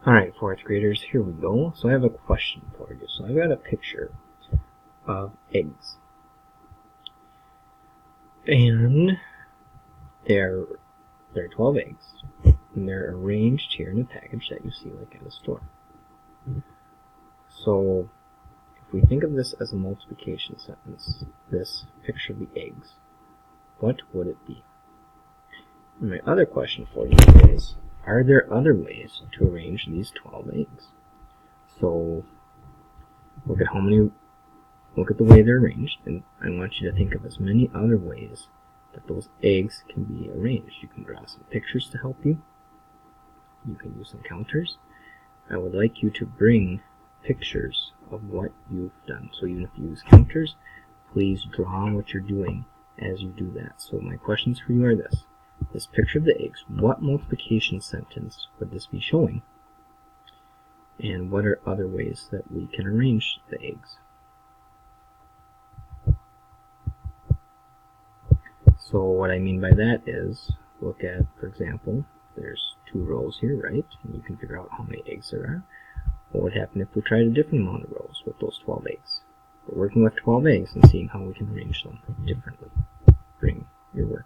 Alright, 4th graders, here we go. So I have a question for you. So I've got a picture of eggs. And there are 12 eggs. And they're arranged here in a package that you see like at a store. So if we think of this as a multiplication sentence, this picture of the eggs, what would it be? And my other question for you is, are there other ways to arrange these 12 eggs? So look at the way they're arranged, and I want you to think of as many other ways that those eggs can be arranged. You can draw some pictures to help you. You can use some counters. I would like you to bring pictures of what you've done. So even if you use counters, please draw what you're doing as you do that. So my questions for you are this picture of the eggs, what multiplication sentence would this be showing? And what are other ways that we can arrange the eggs? So what I mean by that is, look at, for example, there's 2 rows here, right? And you can figure out how many eggs there are. What would happen if we tried a different amount of rows with those 12 eggs? We're working with 12 eggs and seeing how we can arrange them differently. Bring your work.